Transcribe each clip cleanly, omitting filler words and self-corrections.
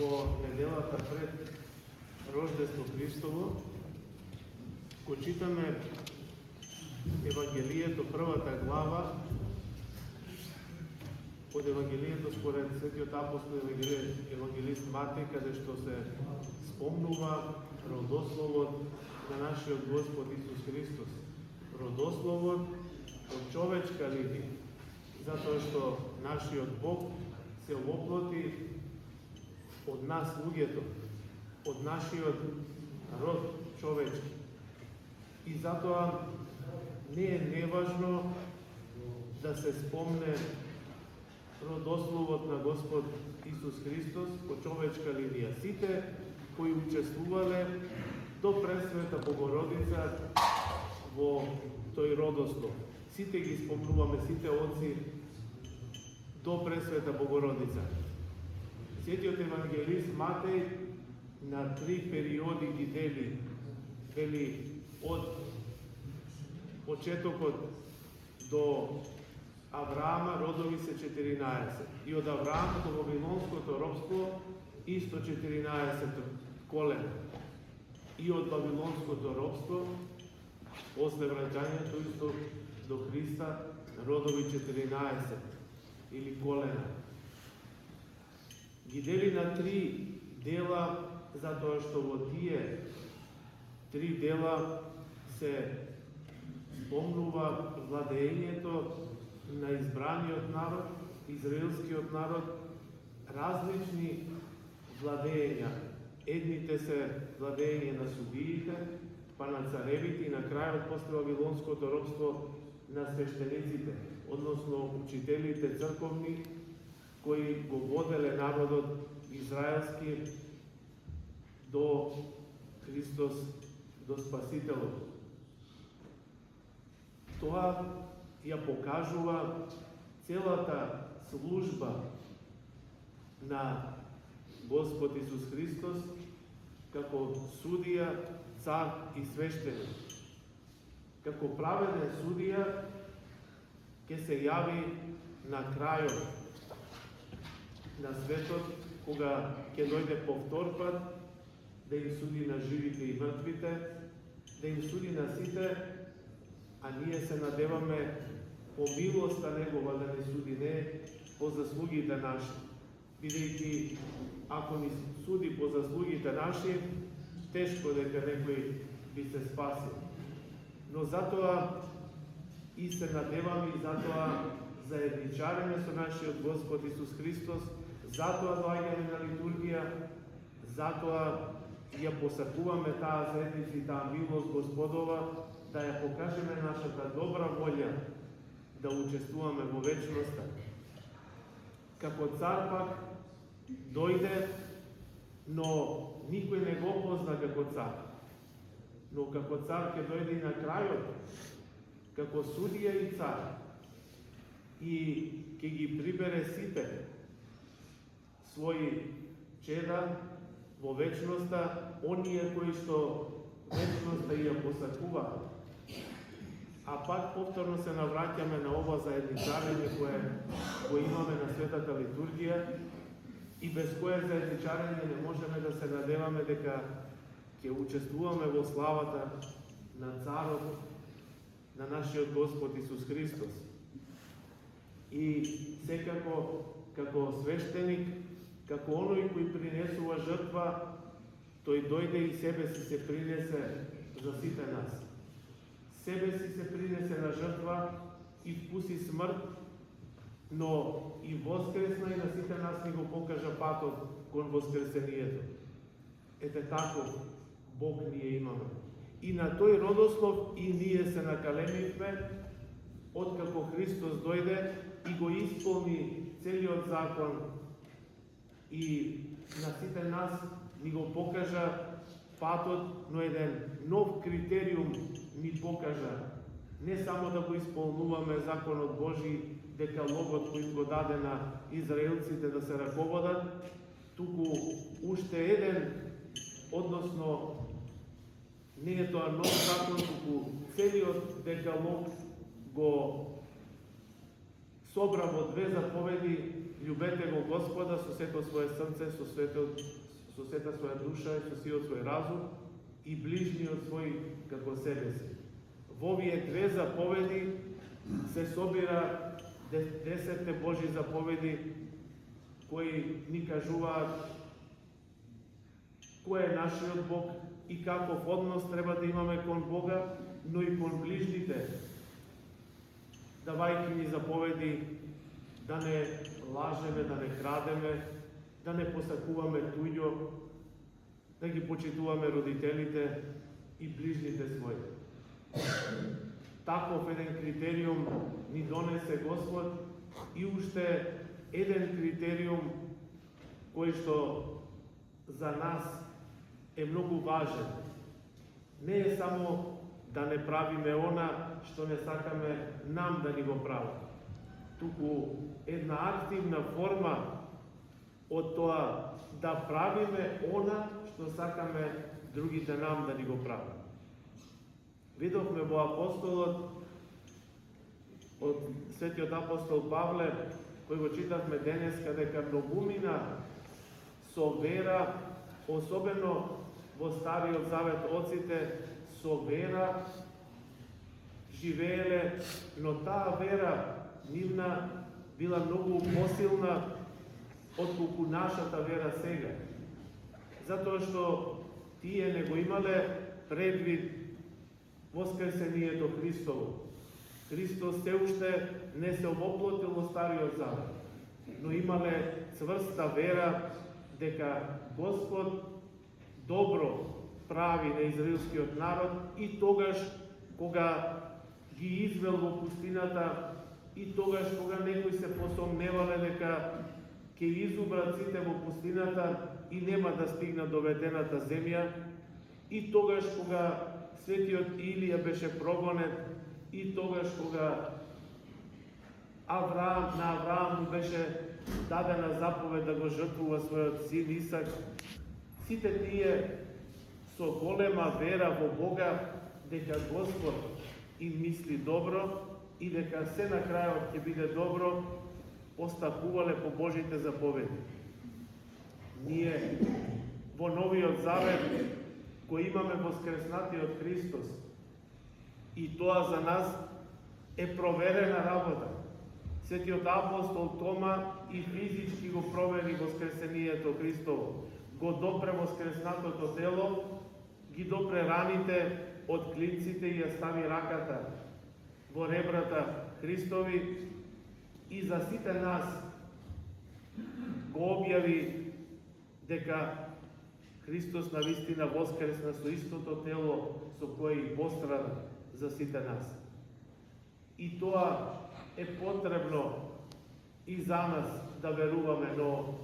во неделата пред Рождество Христово, го читаме Евангелието, првата глава од Евангелието според Светиот апостол евангелист Матеј, каде што се спомнува родословот на нашиот Господ Исус Христос. Родословот од човечка линија, затоа што нашиот Бог се воплоти од нас луѓето, од нашиот род човечки. И затоа не е неважно да се спомне родословот на Господ Исус Христос по човечка линија. Сите кои учествувале до Пресвета Богородица во тој родослов. Сите ги спомнуваме, сите отци до Пресвета Богородица. Светиот евангелист Матеј на 3 периоди ги дели. Вели од почетокот до Авраама родови се 14. И од Авраам до Вавилонското робство исто 14 колена. И од Вавилонското робство после враќањето исто до Христа родови 14 или колена. Ги дели на 3 дела, затоа што во тие 3 дела се спомнува владењето на избраниот народ, израелскиот народ, различни владења. Едните се владење на судиите, па на царевите и на крајот после Вавилонското робство на свештениците, односно учителите црковни, кои го воделе народот израелски до Христос, до Спасителот. Тоа ја покажува целата служба на Господ Исус Христос како судија, цар и свештеник. Како праведен судија ќе се јави на крајот на светот, кога ќе дојде повтор пат да им суди на живите и мртвите, да им суди на сите, а ние се надеваме по милоста Негова да ни суди, не по заслугите наши. Бидејќи, ако ни суди по заслугите наши, тешко дека некој би се спасил. Но затоа и се надеваме, и затоа заедничареме со нашиот Господ Исус Христос, затоа доаѓаме на литургија, затоа ја посакуваме таа заедница и таа милост Господова, да ја покажеме нашата добра волја да учествуваме во вечноста. Како цар пак дојде, но никој не го позна како цар. Но како цар ќе дојде и на крајот, како судија и цар, и ќе ги прибере сите своји чеда во вечноста, оние кои што вечноста ја посакуваат. А пак повторно се навраќаме на ова заедничарење кое имаме на светата литургија и без кое заедничарење не можеме да се надеваме дека ќе учествуваме во славата на Царот, на нашиот Господ Исус Христос. И секако, како свештеник, како оној кој принесува жртва, тој дојде и себе си се принесе за сите нас. Себе си се принесе на жртва и вкуси смрт, но и воскресна и на сите нас ни го покажа патот кон воскресението. Ете тако Бог ние имаме. И на тој родослов и ние се накалемивме, откако Христос дојде и го исполни целиот закон и на сите нас ни го покажа патот, но еден нов критериум ни покажа. Не само да го исполнуваме законот Божи, декалогот кој го даде на израелците да се раководат, туку уште еден, односно не е тоа нов закон, туку целиот декалог го собра во 2 заповеди: љубете го Господа со сето свое срце, со сета своја душа и со сиот свој разум и ближниот свој како себе си. Во овие две заповеди се собира 10 Божи заповеди кои ни кажуваат кој е нашиот Бог и каков однос треба да имаме кон Бога, но и кон ближните, давајќи ни заповеди да не лажеме, да не крадеме, да не посакуваме туѓо, да ги почитуваме родителите и ближните своји. Таков еден критериум ни донесе Господ и уште еден критериум кој што за нас е многу важен. Не е само да не правиме она што не сакаме нам да ни го прават, туку една активна форма од тоа да правиме она што сакаме другите нам да ни го прават. Видовме во апостолот од светиот апостол Павле, кој го читавме денеска, дека многумина со вера, особено во Стариот Завет оците, со вера живееле, но таа вера нивна била многу посилна отколку нашата вера сега. Затоа што тие не го имале предвид воскресението Христово. Христос се уште не се воплотил во Стариот Завет, но имале цврста вера дека Господ добро прави на израелскиот народ и тогаш кога ги извел во пустината и тогаш кога некои се посомневале дека ќе изубрат сите во пустината и нема да стигнат до ветената земја, и тогаш кога светиот Илија беше прогонет, и тогаш кога на Авраам беше дадена заповед да го жртвува својот син Исак, сите тие со голема вера во Бога дека Господ им мисли добро и дека се на крајот ќе биде добро, постапувале по Божите заповеди. Ние во Новиот Завет го имаме воскреснатиот Христос и тоа за нас е проверена работа. Светиот апостол Тома и физички го провери воскресението Христово. Го допре воскреснатото тело, ги допре раните од клинците и ја стави раката во ребрата Христови и за сите нас го објави дека Христос навистина воскресна со истото тело со кое и пострада за сите нас. И тоа е потребно и за нас да веруваме, но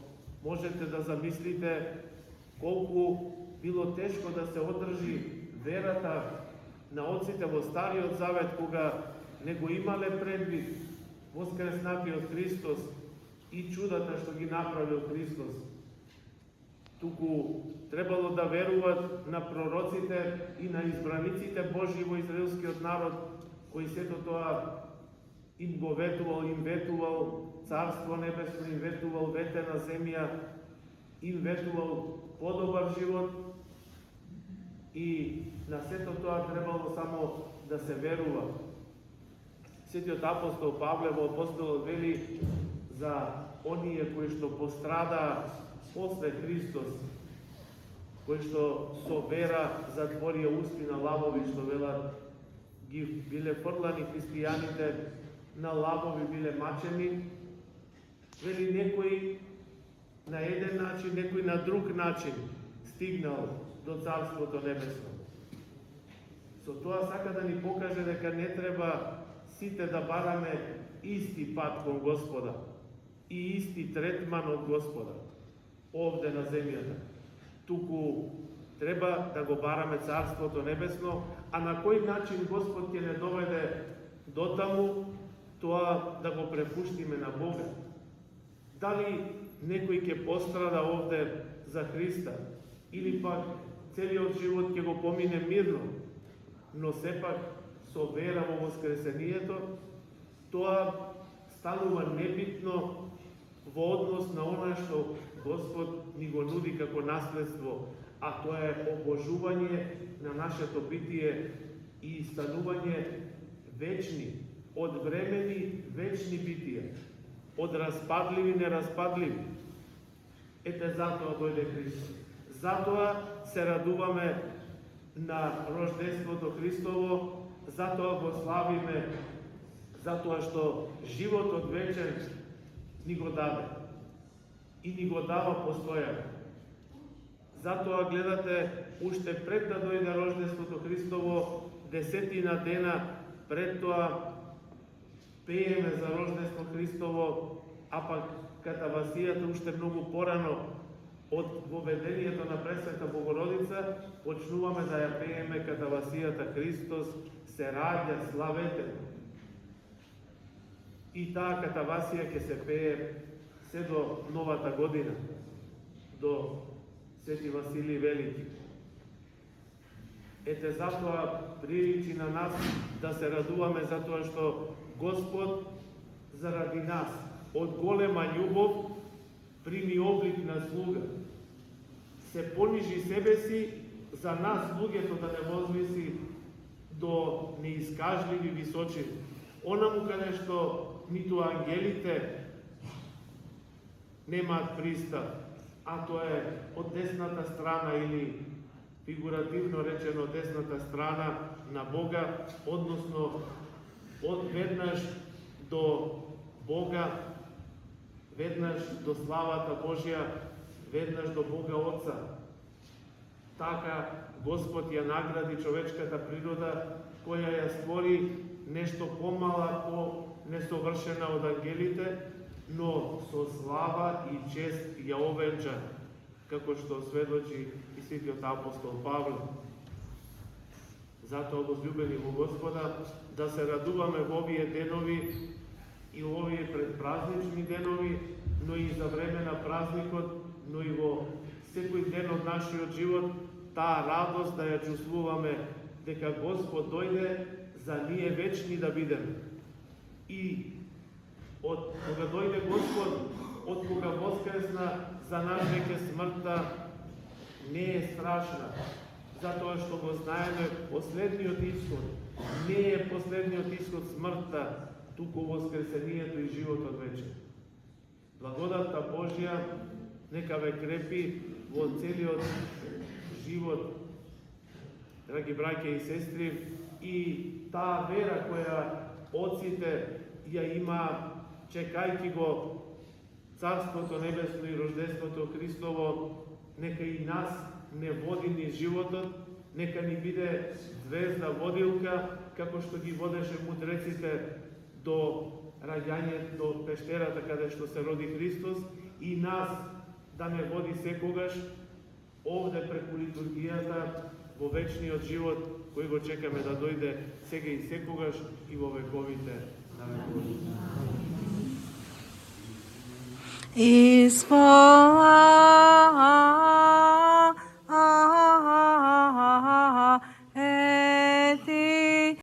можете да замислите колку било тешко да се одржи верата на отците во Стариот Завет, кога не го имале предвид воскреснатиот Христос и чудата што ги направил Христос. Туку требало да веруват на пророците и на избраниците Божји во израелскиот народ, кои сето тоа им го ветувал, им ветувал Царство Небесно, им ветувал ветена земја, им ветувал подобар живот и на сето тоа требало само да се верува. Светиот апостол Павле во апостолот вели за оние кои што пострадаа после Христос, кои што со вера затворија усти на лавови, што велат ги биле фрлани христијаните на лавови, биле мачени. Вели некој на еден начин, некој на друг начин стигнал до Царството Небесно. Со тоа сака да ни покаже дека не треба сите да бараме исти пат кон Господа и исти третман од Господа овде на земјата. Туку треба да го бараме Царството Небесно, а на кој начин Господ ќе не доведе до таму, тоа да го препуштиме на Бога. Дали некој ќе пострада овде за Христа, или пак целиот живот ќе го помине мирно, но сепак со вера во воскресението, тоа станува небитно во однос на она што Господ ни го нуди како наследство, а тоа е обожување на нашето битие и станување вечни, од времени вечни битија, од распадливи нераспадливи. Ете затоа дојде Христос. Затоа се радуваме на рождеството Христово, затоа го славиме, затоа што животот вечен ни го даде и ни го дава постојано. Затоа гледате, уште пред да дојде рождеството Христово, 10 дена пред тоа пееме за рождество Христово, а пак катавасијата уште многу порано од воведението на Пресвета Богородица, почнуваме да ја пееме катавасијата Христос се раѓа, славете. И таа катавасија ќе се пее се до новата година, до Свети Василий Велики. Ете затоа приличи на нас да се радуваме затоа што Господ заради нас од голема љубов прими облик на слуга. Се понижи себе си за нас луѓето да не возвиси до неискажливи височини. Онаму каде што ниту ангелите немаат пристап, а тоа е од десната страна или фигуративно речено десната страна на Бога, односно од веднаш до Бога, веднаш до славата Божја, веднаш до Бога Отца. Така Господ ја награди човечката природа, која ја створи нешто помала, по-несовршена од ангелите, но со слава и чест ја овенча, како што сведочи и светиот апостол Павле. Затоа, возлюбени во Господа, да се радуваме во овие денови и во овие предпразнични денови, но и за време на празникот, но и во секој ден од нашиот живот, таа радост да ја чувствуваме дека Господ дојде за ние вечни да бидеме. И од кога дојде Господ, од кога воскресна, за нас веќе смртта не е страшна, затоа што го знаеме последниот исход. Не е последниот исход смртта, туку воскресението и животот вечен. Благодатта Божја нека ве крепи во целиот живот, драги браќа и сестри, и таа вера која отците ја има, чекајќи го Царството Небесно и рождеството Христово, нека и нас не води ни животот, нека ни биде звезда водилка, како што ги водеше мудреците до раѓање, до пештерата каде што се роди Христос, и нас да не води секогаш овде преку литургијата во вечниот живот, кој го чекаме да дојде сега и секогаш и во вековите на вековите. И